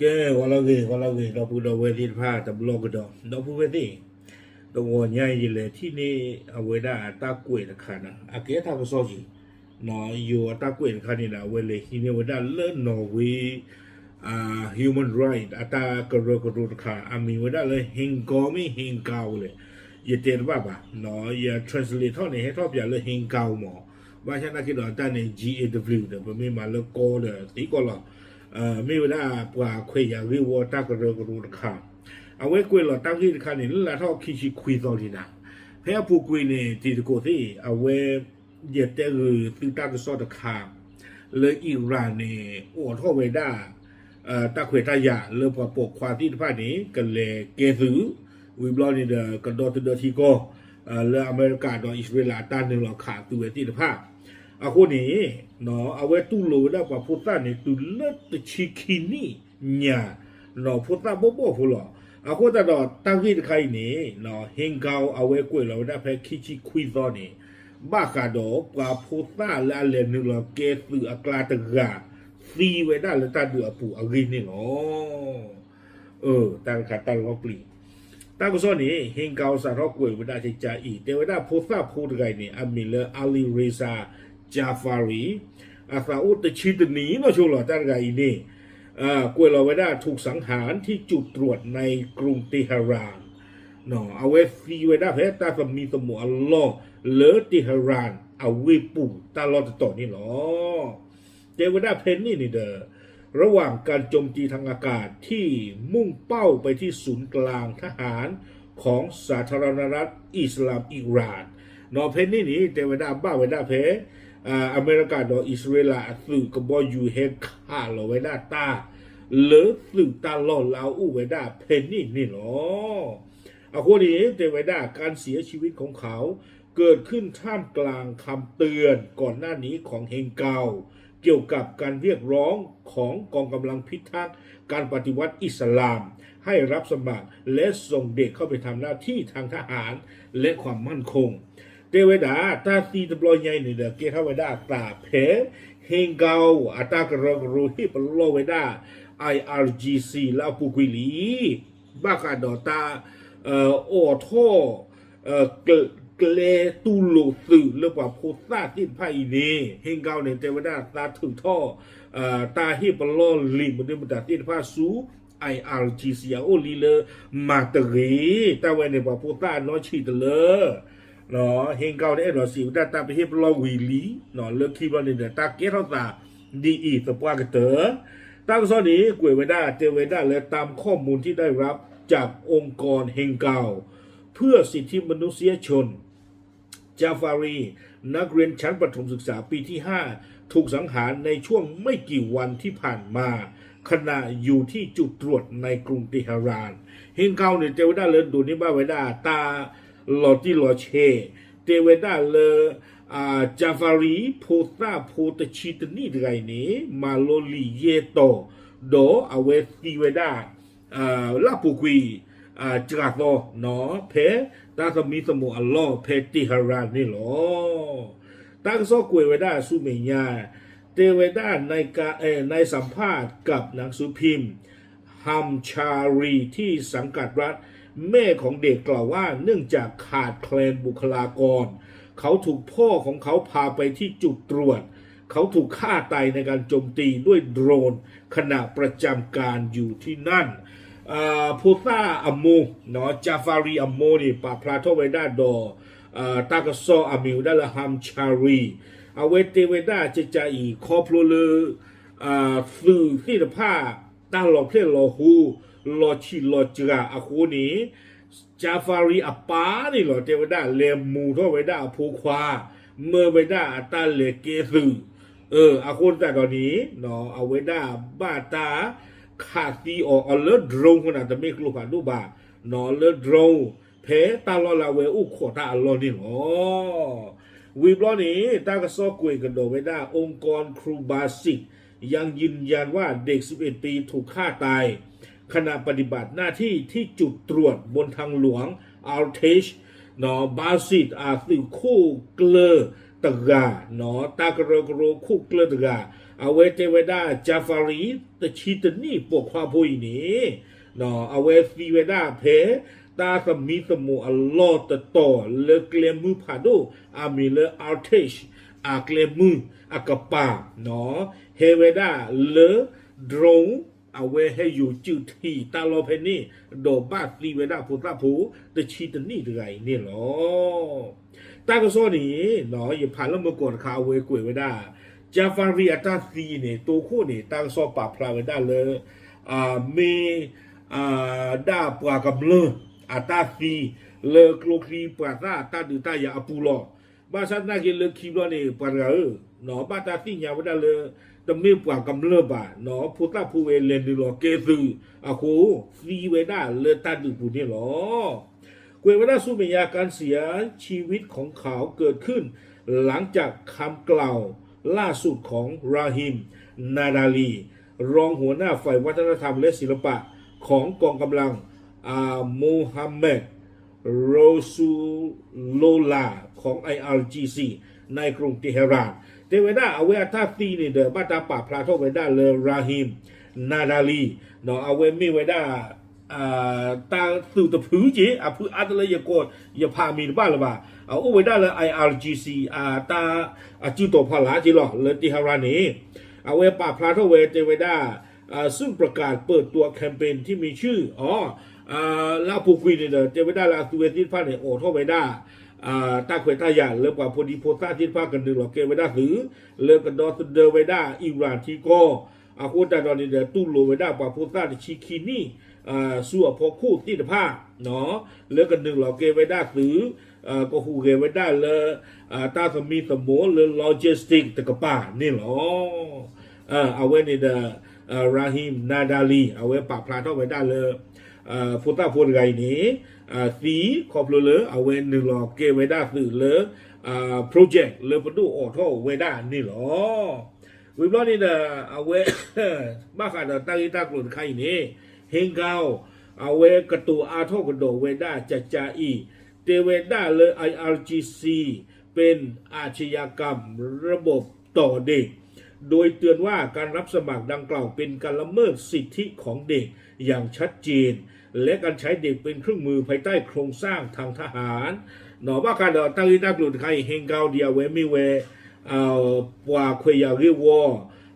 Ke wala ge do pu do we ti pha ta blog do pu we ti do wo nyai ji le thi ni awe da ta kwet ta kha na a ke ta so ji no yo ta kwet kha ni na we le hi ni we da le no we human right ata ka ro ta kha a mi we da le hin ko mi hin ka le ye te ba no ya translate tho ni he tho pya le hin ka mo ba cha na ki do ta ni GAW de ba mi ma le ko de ti ko loไม่ว่าปว่าคุยอย่างวิวตากระเรือรู้ข่าวเอาไว้คุยหลอดตั้งที่ข่าวนี่แล้วถ้าคิดคุยตอนนี้นะเพื่อผู้คุยเนี่ยที่จะกูที่เอาไว้เหยียดแต่คือตึงตากระสอบข่าวเลยอิหร่านเนี่ยโอ้ท่อไว้ได้ตาคุยตายาเลยพอปกความที่ผ่านนี้กันเลยเกสือวิบลอนี่เดกันดอตัวเดที่ก็เลยอเมริกาดออิสราเอลต้านหนึ่งหลอข่าวตัวที่ผ่านอาคนนี้เนาะเอาไว้ตู้โลได้กว่าพุทธะเนี่ยตู้เลิศชิคินี่เนี่ยเนาะพุทธะบ่พูดหรออาคนแต่ดอตั้งที่ใครนี่เนาะเฮงเกาเอาไว้กล้วยเราได้แพ้คิชิคุยตอนนี้บ้ากาดอกว่าพุทธะและเรียนนึงเราเกสืออักลาตะกาซีไว้ได้แล้วตาเดือปูอากินนี่เนาะตั้งขาตั้งล็อกปลีตั้งก็ซ้อนนี้เฮงเกาสารกล้วยไว้ได้ใจอีแต่ไว้ได้พุทธะพูดไงนี่อามิเลอาลีเรซาจาฟารีอาซาอุตชิดนีเนาะชัวร์ตั้งไงนี่กวยเราไว้ได้ถูกสังหารที่จุดตรวจในกรุงเตหะรานเนาะเอาไว้ซีไว้ได้เพราะตาสมีสมุอัลลอฮ์เลอเตหะรานเอาไว้ปู่ตาลอดต่อนี่หรอเจไว้ได้เพนนี่นี่เด้อระหว่างการโจมตีทางอากาศที่มุ่งเป้าไปที่ศูนย์กลางทหารของสาธารณรัฐอิสลามอิหร่านเนาะเพนนี่เจไว้ได้บ้าไว้ได้เพอเมริกาดออิสราเอลสื่อกบอยู่เฮดข่าเราไว้ได้ตาหรือสื่อตาล่อลาวอู้ไว้ได้เพนนี่หรอเอาคนนี้แต่ไว้ได้การเสียชีวิตของเขาเกิดขึ้นท่ามกลางคำเตือนก่อนหน้านี้ของเฮงเกาเกี่ยวกับการเรียกร้องของกองกำลังพิทักษ์การปฏิวัติอิสลามให้รับสมัครและส่งเด็กเข้าไปทำหน้าที่ทางทหารและความมั่นคงเทวดาตาตีตะบลอยใหญ่นี่เด้อเกทเวดาตาเพเฮงเกาอัตากระรูฮิปโลเวดา IRGC ลาปุกุลีบ้ากาดอตาโอโทเกลตูโลสื่อเรื่องว่าโพสาตินไพนี่เฮงเกาเนี่ยเทวดาตาถึงท่อตาฮิปโลลิมมันตาตินพาสู IRGC โอลีเลมาตรีตาเวเนี่ยว่าโพสาน้อยชีตเลเนาะเฮงเกาได้เนาะสิวตาไปเฮ็ดลอวิลีเนาะเลิกคิดว่าเนี่ยตาเกตเฮาตาดีอีสปวากเตอตั้งซอนี้กวยไว้ได้เตไว้ได้และตามข้อมูลที่ได้รับจากองค์กรเฮงเกาเพื่อสิทธิมนุษยชนจาฟารีนักเรียนชั้นประถมศึกษาปีที่5ถูกสังหารในช่วงไม่กี่วันที่ผ่านมาขณะอยู่ที่จุดตรวจในกรุงเตหะรานเฮงเกาเนี่ยเตไว้ได้เลยดูนี่บ้าไว้ได้ตาลอติลอเชเตเวดาเลจาฟารีโพตาโพตชิตนี่ไงนี้มาโลลีเยโตโดเอาเวตีเวดาลาปุกุยจราโตเนาะเพตาสมีสมุอัลลอฮ์เพติฮารานนี่หรอตั้งซอกวยเวดาสุเมียเตเวดาในสัมภาษณ์กับหนังสือพิมพ์ฮัมชารีที่สังกัดรัฐแม่ของเด็กกล่าวว่าเนื่องจากขาดแคลนบุคลากรเขาถูกพ่อของเขาพาไปที่จุดตรวจเขาถูกฆ่าตายในการโจมตีด้วยโดรนขณะประจำการอยู่ที่นั่นโพธาอัมโมเนาะจาฟารีอัมโมนี่ปาพลาโทเวดาดอตากซออามิวดาละฮัมชารีเอาเวเตเวดาจะใจอีคอพโลเลสื่อที่ผ้าตาหลอกเพลหลอฮูลอชิลอจราอาคูนี้จาฟารีอัปปานี่หรอเทวดาเลมูท่อไว้ได้ผูควาเมื่อไว้ได้ตาเลเกสือาคูแต่ตอนนี้เนาะเอาไว้ได้บ้าตาขาดตีออกเอาเลือดดรงขนาดจะไม่กลัวกันดูบ้าเนาะเลือดดรงเพตาลอลาเวอุขอตาอัลลอนี่หรอวีบล้อนี้ตากระซอกกุยกันโดไว้ได้องค์กรครูบาสิกยังยืนยันว่าเด็ก11 ปีถูกฆ่าตายขณะปฏิบัติหน้าที่ที่จุดตรวจบนทางหลวงอัลเทชเนาะบาซิตสื่อคู่เกลอ ตะกาเนาะตากระกรคุกเลตะกาเอาไว้เทวดาจาฟารีตะชีตนี่ปกความพูดนี้เนาะเอาไว้ซีเวดาเพตาสมีสมุอัลลอฮ์ตะต่อเลเกลมือผาดูอามีเลอัลเทชอาเกลมืออากปาเนาะเฮเวดาเลดรงเอาไว้ให้อยู่จุดที่ตาลอเพนี่โดบาซีเวดาพุทธภูตะชีตนี่ไงนี่หรอตาก็ซ้อนี่เนาะอย่าผ่านแล้วเมื่อก่อนข่าวเวกุยเวดาจาฟารีอัตาซีเนี่ยตัวคู่นี่ตาก็ซ้อปราบพลาเวดาเลยมีดาปวากำเลืออัตาซีเลโคลคีปราซาตาดูตายาอปูลอบาสันนาเกเลคีบลอนี่ปราเนาะบาตาซีญาเวดาเลยตมีปวากำเลือบาเนาะพุทธภูเวเลนดิโลเกซืออะโคซีเวดาเลตาดูปูนี่หรอกวยเวดาสุเมียการเสียชีวิตของเขาเกิดขึ้นหลังจากคำกล่าวล่าสุดของราฮิมนาดาลีรองหัวหน้าฝ่ายวัฒนธรรมและศิลปะของกองกำลังมูฮัมหมัดโรซูโลลาของ IRGC ในกรุงเตหะรานเทวดาเอาไว้อาตาตีนี่เดอบ้าตาป่าพลาโทเวดาเลราฮิมนาดาลีเนาะเอาไว้มีเวดาตาสู่ตะผือจีผืออัตเลยอย่าโกรธอย่าพามีบ้านหรือเปล่าเอาไว้ได้เลย IRGC ตาจุดต่อพลาจีหรอเลยติฮารานีเอาไว้ป่าพลาโทเวเทวดาซึ่งประกาศเปิดตัวแคมเปญที่มีชื่อลาปูกุยเนี่ยเทวดาลาสุเวติพาเนี่ยโอโทเวดาตาเขวตายาเลิกว่าพอดีโพสต์ที่พากันดึงหลอกเกเวดาหรือเลิกกันดอสเดเวดาอิรานที่ก็โคตรดอนนี่เดตุโลเวดาป่าโพสต์ชิคินี่ส่วนพอคู่ที่ผ้าเนาะเลือกกันหนึ่งหล่อเกไว้ได้หรือก็หูเกไว้ได้เลยตาสมีสมองเลยโลจิสติกตะกป้านี่หรอเอาไว้ในเดราฮิมนาดาลีเอาไว้ปราบพลาดเข้าไปได้เลยพุทธพูดไงนี้สีขอบเลยเอาไว้หนึ่งหล่อเกไว้ได้หรือเลยโปรเจกต์เลยประตูออโต้ไว้ได้นี่หรอวิบล้อนี่เดเอาไว้บ้าขาดตั้งตากลุ่นใครนี่เฮงเกาเอาเวกตูอาโทกโดเวดาจัจาอีเตเวดาเลย IRGC เป็นอาชญากรรมระบบต่อเด็กโดยเตือนว่าการรับสมัครดังกล่าวเป็นการละเมิดสิทธิของเด็กอย่างชัดเจนและการใช้เด็กเป็นเครื่องมือภายใต้โครงสร้างทางทหารหนอว่าการตั้งตากลุ่นใครเฮงเกาเดียเวมิเวปวาควยยาเรียว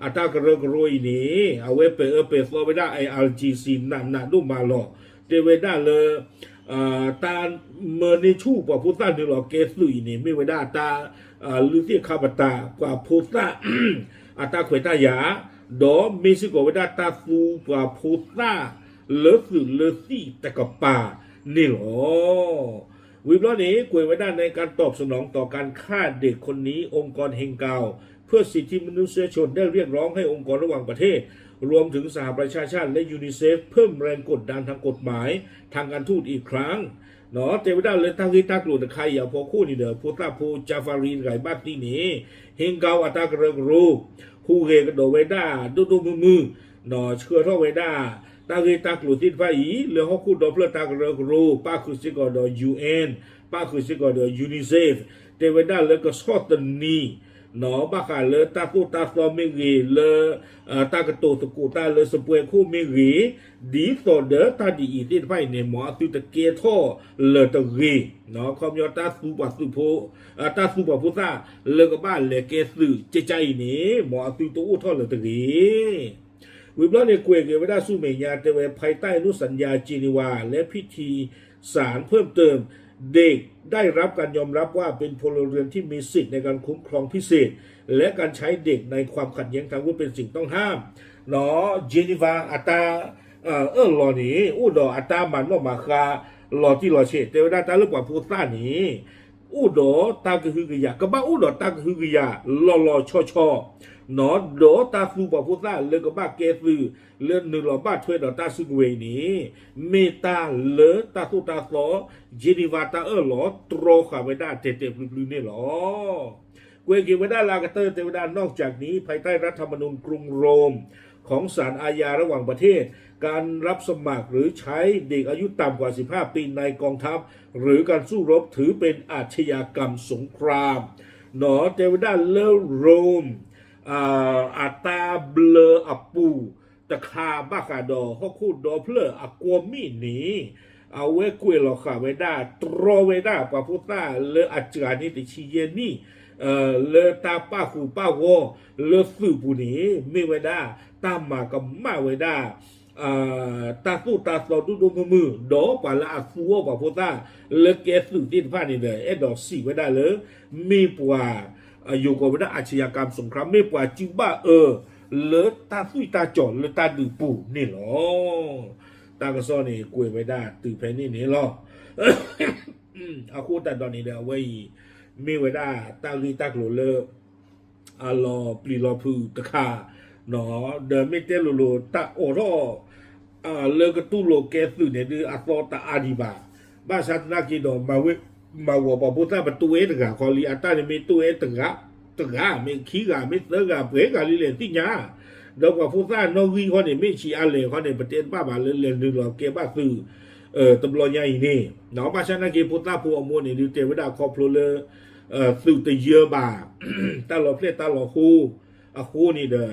อาตากระกรวยนี้เอาไว้เปิดโซเวด้า IRGC นั่นดูมาหรอเทเวด้าเลยตาเมื่อในชู่กว่าพุทธะนี่หรอเกสุยนี่ไม่เวด้าตาลือที่ข้าพตากว่าพุทธะอาตาเขวตายาดอมิสิโกเวด้าตาฟูกว่าพุทธะเลสื่อเลซี่แต่กับป่านี่หรอวิบล้อนี้กวยไว้ได้ในการตอบสนองต่อการฆ่าเด็กคนนี้องค์กรเฮงเกาเพื่อสิทธิมนุษยชนได้เรียกร้องให้องค์กรระหว่างประเทศรวมถึงสหประชาชาติและยูนิเซฟเพิ่มแรงกดดันทางกฎหมายทางการทูตอีกครั้งเนาะเทวดาเลยตั้งที่ตากลุ่นใครอย่าพอคู่นี่เด้อพุทธภูจาฟารีนไก่บ้านที่นี้เฮงเกาอัตากระรูฮูเฮกโดเวด้าดูมือเนาะเชื่อท่อเวด้าตั้งที่ตากลุ่นที่ฝ่ายเรือฮอกคู่ดอเพลตากระรูป้าคือสิกอดUNป้าคือสิกอดยูนิเซฟเทวดาเลยก็สอดตันนี้หนอบ้าขาเลยตาคู่ตาซอมิรีเลยตากระโตตะกูตาเลยสป่วยคู่มิรีดีโซเดอตาดีอีที่ไฟเนี่ยหมอตุตะเกท่อเลยตะรีหนอคอมยอตาสูบสุโพตาสูบพุทธะเลยก็บ้านเลยเกสือใจนี่หมอตุตะอู้ท่อเลยตะรีวิบล้อเนี่ยกวยเกวดาสู้เมียาเตเวภายใต้อนุสัญญาจีนีวาและพิธีศาลเพิ่มเติมเด็กได้รับการยอมรับว่าเป็นพลเรือนที่มีสิทธิในการคุ้มครองพิเศษและการใช้เด็กในความขัดแย้งทางวุฒิเป็นสิ่งต้องห้ามเนาะเจนีวาอัตาหล่อนี้อู้ดออัตามันว่ามาคาหล่อที่หล่อเฉดแต่ว่าตาเลือกว่าพูดซ่านี้อู้ดอตากะฮือกะยากะบ้าอู้ดอตากะฮือกะยาหล่อชอเนาะดอตาซูบ่พูดซ่าเลยก็บ้าเกสือเลื่อนหนึ่งหล่อบ้าช่วยดอตาซุกเวนี้เมตาเลตาสุตาสอเจนีวาตาหล่อตรอขาไว้ได้เตะๆลือๆนี่หรอเกวกิไว้ได้ลากาเตอร์เทวดานอกจากนี้ภายใต้รัฐธรรมนูญกรุงโรมของศาลอาญาระหว่างประเทศการรับสมัครหรือใช้เด็กอายุต่ำกว่า15 ปีในกองทัพหรือการสู้รบถือเป็นอาชญากรรมสงคราม เนาะเทวดาเลโรมอาตาเบลอปูตะคาบากาดอฮอคูดอเพลอกัวมีนี้เอาไว้กุยหลอกขาไว้ได้ตรอไว้ได้ปะพุทธาเลอาจารย์นี่ติชีเยนี่เลตาป้าคูป้าวอเลสืบปุนี้ไม่ไว้ได้ตามมากับมาไว้ได้ตาสู้ตาสอดูดูมือดอปาละอาฟัวปะพุทธาเลเกสืบที่ผ่านนี่เลยเอ็ดอกสีไว้ได้เลยมีปัวอยู่กับวิธีอาชญากรรมสงครามไม่ปว่าจิบ้าเลอตาสุยตาจอดเลอตาดือปูนี่หรอตากระซ้อนี่กวยไว้ได้ตื่นแผ่นนี่หรออาคูแต่ตอนนี้เดี๋ยวไว้มีไว้ได้ตาลีตากโลเลอลอปลีลอพูตะคาเนาะเดินไม่เตลุโลตาโอรอเลอกระตู้โลแกสื่อเนี่ยดืออัตโตตาอาดิบาบ้าชัดนักกินมาเวมาวัวปอพุทธะประตูตะกะคอลีอัตตาเนี่ยมีตู้ตะกะมีขี้กะมีเสือกะเปกะลิเลนติญาดอกว่าพุทธะนอวีเขาเนี่ยไม่ชีอาเลเขาเนี่ยประเทศป้าบาเลนดูหลอกเก็บบ้าซื้อตำรวจใหญ่นี่เนาะบ้าชัดนักกินพุทธะผู้อมวยเนี่ยดูเทวดาครอบครัวเลยสื่อตะเยอะบ่าตลอดเพลตลอดคู่นี่เด้อ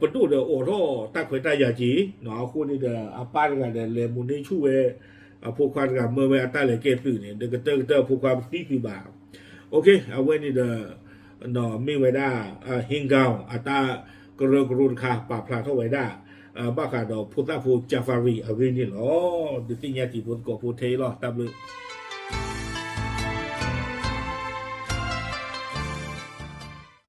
ประตูเด้อโอโรตาขวยตายาจีเนาะคู่นี่เด้ออาปาร์กันเด้อเลมุนนี่ช่วยผู้ความกับเมื่อเวลาตาเลยเกสื่อเนี่ยเด็กเตอร์ผู้ความที่บ่าโอเคเอาไว้นี่เด้อเนาะไม่ไว้ได้ฮิงเกาอัตากระกรุนคาป่าพลาเข้าไว้ได้บ้าขาดอกพุทธะผู้จาฟารีเอาไว้นี่หรอดิติญาติพุทธก็ผู้เทหรอตามเลย